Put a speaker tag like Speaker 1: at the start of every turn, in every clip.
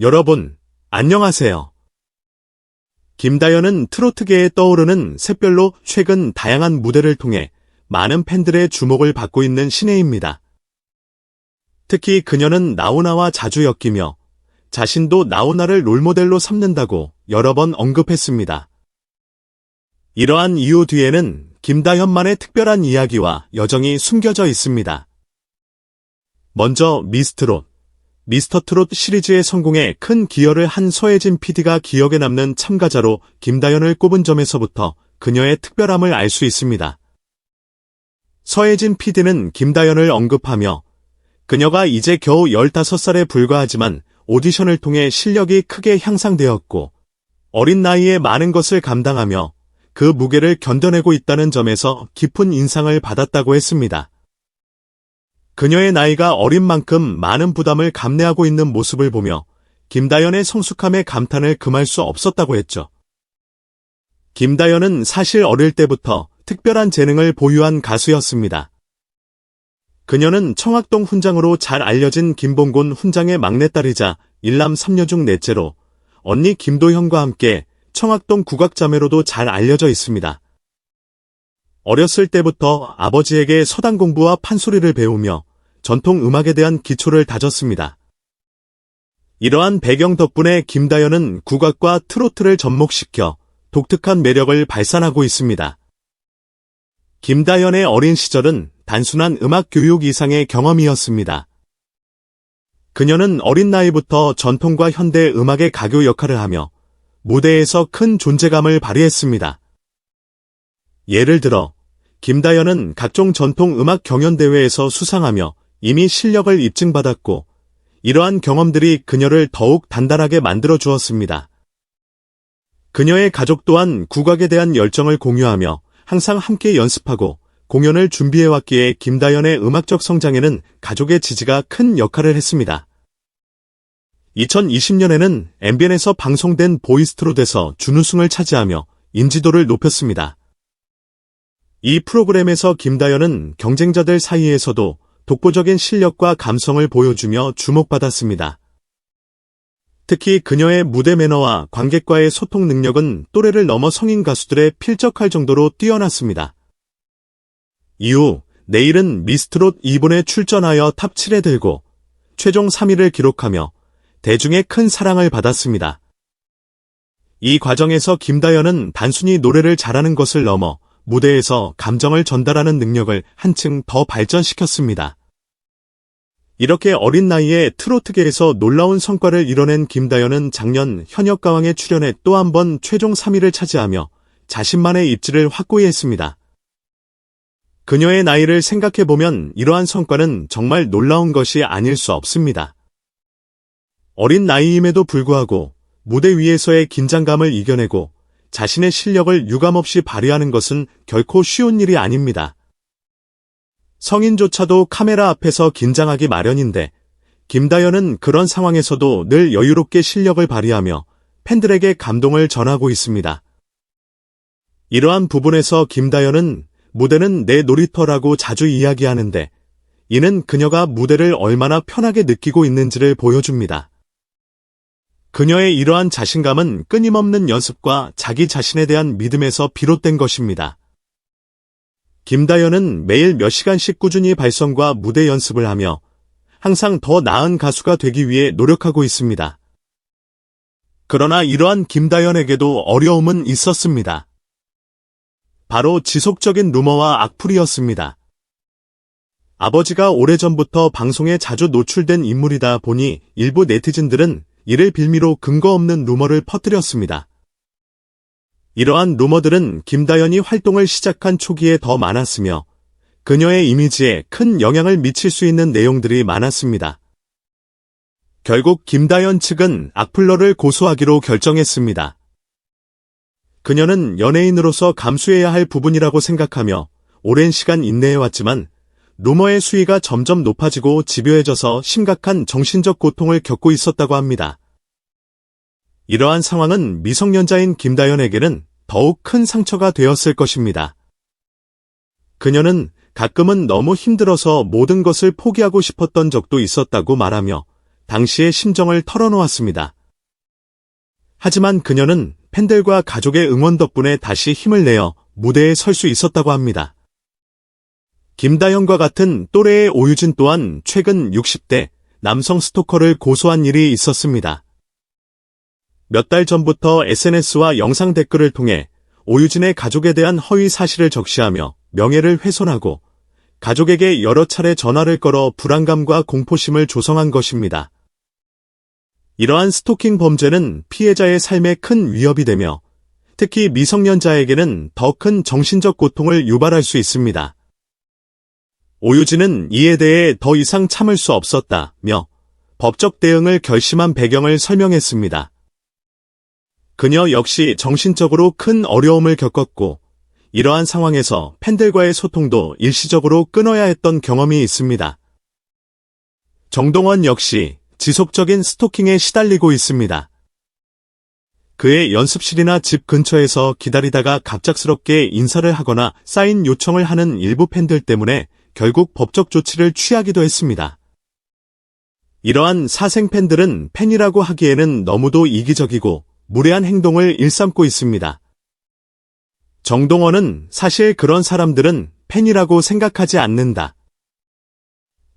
Speaker 1: 여러분, 안녕하세요. 김다연은 트로트계에 떠오르는 샛별로 최근 다양한 무대를 통해 많은 팬들의 주목을 받고 있는 신예입니다. 특히 그녀는 나훈아와 자주 엮이며 자신도 나훈아를 롤모델로 삼는다고 여러 번 언급했습니다. 이러한 이유 뒤에는 김다연만의 특별한 이야기와 여정이 숨겨져 있습니다. 먼저 미스트롯, 미스터트롯 시리즈의 성공에 큰 기여를 한 서혜진 PD가 기억에 남는 참가자로 김다연을 꼽은 점에서부터 그녀의 특별함을 알 수 있습니다. 서혜진 PD는 김다연을 언급하며 그녀가 이제 겨우 15살에 불과하지만 오디션을 통해 실력이 크게 향상되었고 어린 나이에 많은 것을 감당하며 그 무게를 견뎌내고 있다는 점에서 깊은 인상을 받았다고 했습니다. 그녀의 나이가 어린 만큼 많은 부담을 감내하고 있는 모습을 보며 김다연의 성숙함에 감탄을 금할 수 없었다고 했죠. 김다연은 사실 어릴 때부터 특별한 재능을 보유한 가수였습니다. 그녀는 청학동 훈장으로 잘 알려진 김봉곤 훈장의 막내딸이자 일남 3녀 중 넷째로 언니 김도현과 함께 청학동 국악자매로도 잘 알려져 있습니다. 어렸을 때부터 아버지에게 서당 공부와 판소리를 배우며 전통 음악에 대한 기초를 다졌습니다. 이러한 배경 덕분에 김다연은 국악과 트로트를 접목시켜 독특한 매력을 발산하고 있습니다. 김다연의 어린 시절은 단순한 음악 교육 이상의 경험이었습니다. 그녀는 어린 나이부터 전통과 현대 음악의 가교 역할을 하며 무대에서 큰 존재감을 발휘했습니다. 예를 들어 김다연은 각종 전통 음악 경연대회에서 수상하며 이미 실력을 입증받았고 이러한 경험들이 그녀를 더욱 단단하게 만들어 주었습니다. 그녀의 가족 또한 국악에 대한 열정을 공유하며 항상 함께 연습하고 공연을 준비해왔기에 김다연의 음악적 성장에는 가족의 지지가 큰 역할을 했습니다. 2020년에는 MBN에서 방송된 보이스트롯에서 준우승을 차지하며 인지도를 높였습니다. 이 프로그램에서 김다연은 경쟁자들 사이에서도 독보적인 실력과 감성을 보여주며 주목받았습니다. 특히 그녀의 무대 매너와 관객과의 소통 능력은 또래를 넘어 성인 가수들에 필적할 정도로 뛰어났습니다. 이후 내일은 미스트롯 2본에 출전하여 탑 7에 들고 최종 3위를 기록하며 대중의 큰 사랑을 받았습니다. 이 과정에서 김다연은 단순히 노래를 잘하는 것을 넘어 무대에서 감정을 전달하는 능력을 한층 더 발전시켰습니다. 이렇게 어린 나이에 트로트계에서 놀라운 성과를 이뤄낸 김다연은 작년 현역가왕에 출연해 또 한 번 최종 3위를 차지하며 자신만의 입지를 확고히 했습니다. 그녀의 나이를 생각해보면 이러한 성과는 정말 놀라운 것이 아닐 수 없습니다. 어린 나이임에도 불구하고 무대 위에서의 긴장감을 이겨내고 자신의 실력을 유감없이 발휘하는 것은 결코 쉬운 일이 아닙니다. 성인조차도 카메라 앞에서 긴장하기 마련인데 김다연은 그런 상황에서도 늘 여유롭게 실력을 발휘하며 팬들에게 감동을 전하고 있습니다. 이러한 부분에서 김다연은 무대는 내 놀이터라고 자주 이야기하는데 이는 그녀가 무대를 얼마나 편하게 느끼고 있는지를 보여줍니다. 그녀의 이러한 자신감은 끊임없는 연습과 자기 자신에 대한 믿음에서 비롯된 것입니다. 김다연은 매일 몇 시간씩 꾸준히 발성과 무대 연습을 하며 항상 더 나은 가수가 되기 위해 노력하고 있습니다. 그러나 이러한 김다연에게도 어려움은 있었습니다. 바로 지속적인 루머와 악플이었습니다. 아버지가 오래전부터 방송에 자주 노출된 인물이다 보니 일부 네티즌들은 이를 빌미로 근거 없는 루머를 퍼뜨렸습니다. 이러한 루머들은 김다연이 활동을 시작한 초기에 더 많았으며 그녀의 이미지에 큰 영향을 미칠 수 있는 내용들이 많았습니다. 결국 김다연 측은 악플러를 고소하기로 결정했습니다. 그녀는 연예인으로서 감수해야 할 부분이라고 생각하며 오랜 시간 인내해왔지만 루머의 수위가 점점 높아지고 집요해져서 심각한 정신적 고통을 겪고 있었다고 합니다. 이러한 상황은 미성년자인 김다연에게는 더욱 큰 상처가 되었을 것입니다. 그녀는 가끔은 너무 힘들어서 모든 것을 포기하고 싶었던 적도 있었다고 말하며 당시의 심정을 털어놓았습니다. 하지만 그녀는 팬들과 가족의 응원 덕분에 다시 힘을 내어 무대에 설 수 있었다고 합니다. 김다현과 같은 또래의 오유진 또한 최근 60대 남성 스토커를 고소한 일이 있었습니다. 몇 달 전부터 SNS와 영상 댓글을 통해 오유진의 가족에 대한 허위 사실을 적시하며 명예를 훼손하고 가족에게 여러 차례 전화를 걸어 불안감과 공포심을 조성한 것입니다. 이러한 스토킹 범죄는 피해자의 삶에 큰 위협이 되며 특히 미성년자에게는 더 큰 정신적 고통을 유발할 수 있습니다. 오유진은 이에 대해 더 이상 참을 수 없었다며 법적 대응을 결심한 배경을 설명했습니다. 그녀 역시 정신적으로 큰 어려움을 겪었고 이러한 상황에서 팬들과의 소통도 일시적으로 끊어야 했던 경험이 있습니다. 정동원 역시 지속적인 스토킹에 시달리고 있습니다. 그의 연습실이나 집 근처에서 기다리다가 갑작스럽게 인사를 하거나 사인 요청을 하는 일부 팬들 때문에 결국 법적 조치를 취하기도 했습니다. 이러한 사생 팬들은 팬이라고 하기에는 너무도 이기적이고 무례한 행동을 일삼고 있습니다. 정동원은 사실 그런 사람들은 팬이라고 생각하지 않는다.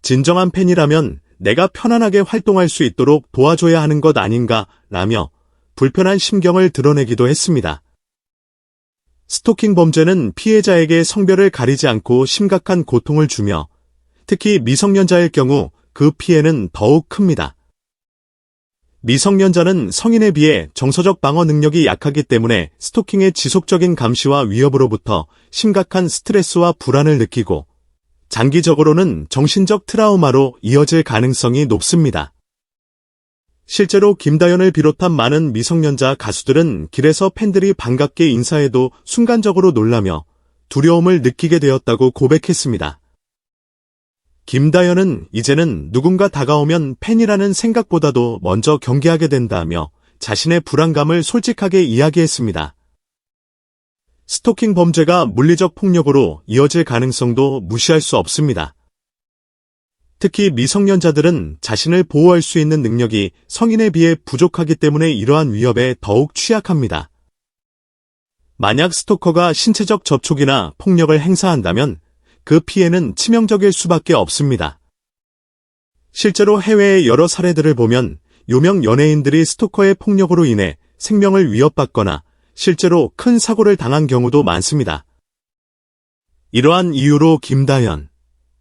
Speaker 1: 진정한 팬이라면 내가 편안하게 활동할 수 있도록 도와줘야 하는 것 아닌가 라며 불편한 심경을 드러내기도 했습니다. 스토킹 범죄는 피해자에게 성별을 가리지 않고 심각한 고통을 주며 특히 미성년자일 경우 그 피해는 더욱 큽니다. 미성년자는 성인에 비해 정서적 방어 능력이 약하기 때문에 스토킹의 지속적인 감시와 위협으로부터 심각한 스트레스와 불안을 느끼고 장기적으로는 정신적 트라우마로 이어질 가능성이 높습니다. 실제로 김다현을 비롯한 많은 미성년자 가수들은 길에서 팬들이 반갑게 인사해도 순간적으로 놀라며 두려움을 느끼게 되었다고 고백했습니다. 김다현은 이제는 누군가 다가오면 팬이라는 생각보다도 먼저 경계하게 된다며 자신의 불안감을 솔직하게 이야기했습니다. 스토킹 범죄가 물리적 폭력으로 이어질 가능성도 무시할 수 없습니다. 특히 미성년자들은 자신을 보호할 수 있는 능력이 성인에 비해 부족하기 때문에 이러한 위협에 더욱 취약합니다. 만약 스토커가 신체적 접촉이나 폭력을 행사한다면 그 피해는 치명적일 수밖에 없습니다. 실제로 해외의 여러 사례들을 보면 유명 연예인들이 스토커의 폭력으로 인해 생명을 위협받거나 실제로 큰 사고를 당한 경우도 많습니다. 이러한 이유로 김다현,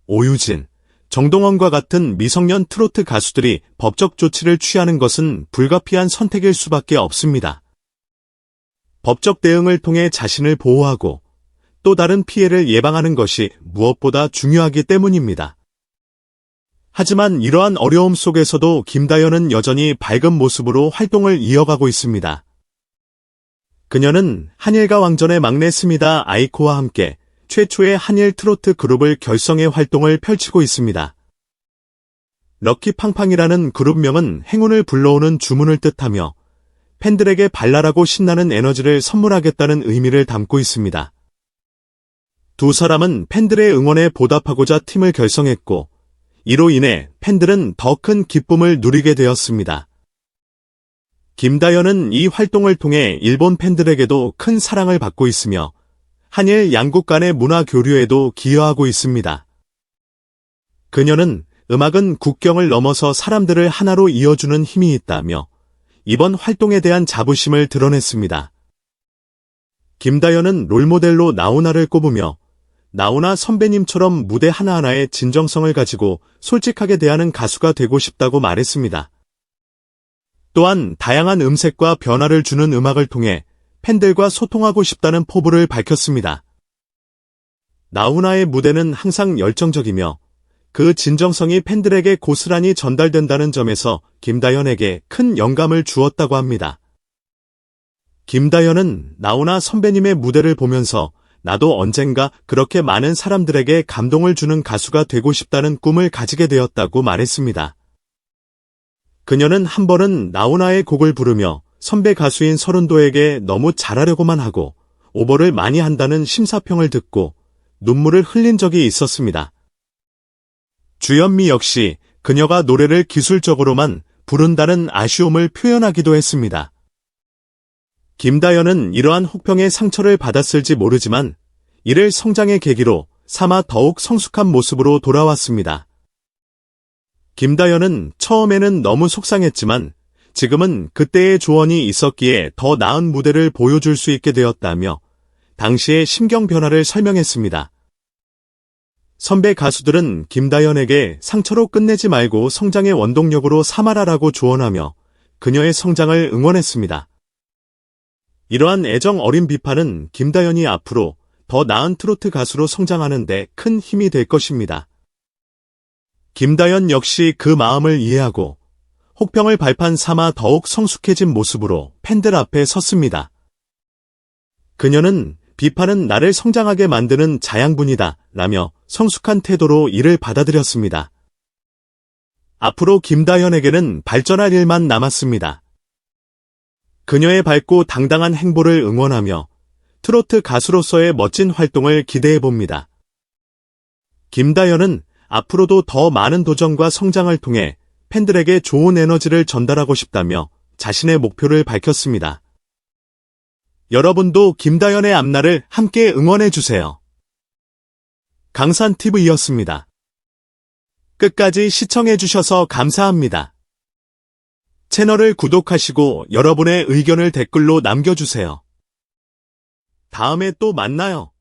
Speaker 1: 오유진, 정동원과 같은 미성년 트로트 가수들이 법적 조치를 취하는 것은 불가피한 선택일 수밖에 없습니다. 법적 대응을 통해 자신을 보호하고 또 다른 피해를 예방하는 것이 무엇보다 중요하기 때문입니다. 하지만 이러한 어려움 속에서도 김다현은 여전히 밝은 모습으로 활동을 이어가고 있습니다. 그녀는 한일가 왕전의 막내 스미다 아이코와 함께 최초의 한일 트로트 그룹을 결성해 활동을 펼치고 있습니다. 럭키팡팡이라는 그룹명은 행운을 불러오는 주문을 뜻하며 팬들에게 발랄하고 신나는 에너지를 선물하겠다는 의미를 담고 있습니다. 두 사람은 팬들의 응원에 보답하고자 팀을 결성했고 이로 인해 팬들은 더 큰 기쁨을 누리게 되었습니다. 김다현은 이 활동을 통해 일본 팬들에게도 큰 사랑을 받고 있으며 한일 양국 간의 문화 교류에도 기여하고 있습니다. 그녀는 음악은 국경을 넘어서 사람들을 하나로 이어주는 힘이 있다며 이번 활동에 대한 자부심을 드러냈습니다. 김다현은 롤모델로 나훈아를 꼽으며 나훈아 선배님처럼 무대 하나하나에 진정성을 가지고 솔직하게 대하는 가수가 되고 싶다고 말했습니다. 또한 다양한 음색과 변화를 주는 음악을 통해 팬들과 소통하고 싶다는 포부를 밝혔습니다. 나훈아의 무대는 항상 열정적이며 그 진정성이 팬들에게 고스란히 전달된다는 점에서 김다현에게 큰 영감을 주었다고 합니다. 김다현은 나훈아 선배님의 무대를 보면서 나도 언젠가 그렇게 많은 사람들에게 감동을 주는 가수가 되고 싶다는 꿈을 가지게 되었다고 말했습니다. 그녀는 한 번은 나훈아의 곡을 부르며 선배 가수인 서른도에게 너무 잘하려고만 하고 오버를 많이 한다는 심사평을 듣고 눈물을 흘린 적이 있었습니다. 주현미 역시 그녀가 노래를 기술적으로만 부른다는 아쉬움을 표현하기도 했습니다. 김다연은 이러한 혹평의 상처를 받았을지 모르지만 이를 성장의 계기로 삼아 더욱 성숙한 모습으로 돌아왔습니다. 김다연은 처음에는 너무 속상했지만 지금은 그때의 조언이 있었기에 더 나은 무대를 보여줄 수 있게 되었다며 당시의 심경 변화를 설명했습니다. 선배 가수들은 김다연에게 상처로 끝내지 말고 성장의 원동력으로 삼아라라고 조언하며 그녀의 성장을 응원했습니다. 이러한 애정 어린 비판은 김다연이 앞으로 더 나은 트로트 가수로 성장하는 데 큰 힘이 될 것입니다. 김다연 역시 그 마음을 이해하고 혹평을 발판 삼아 더욱 성숙해진 모습으로 팬들 앞에 섰습니다. 그녀는 비판은 나를 성장하게 만드는 자양분이다 라며 성숙한 태도로 이를 받아들였습니다. 앞으로 김다연에게는 발전할 일만 남았습니다. 그녀의 밝고 당당한 행보를 응원하며 트로트 가수로서의 멋진 활동을 기대해봅니다. 김다연은 앞으로도 더 많은 도전과 성장을 통해 팬들에게 좋은 에너지를 전달하고 싶다며 자신의 목표를 밝혔습니다. 여러분도 김다연의 앞날을 함께 응원해주세요. 강산TV였습니다. 끝까지 시청해주셔서 감사합니다. 채널을 구독하시고 여러분의 의견을 댓글로 남겨주세요. 다음에 또 만나요.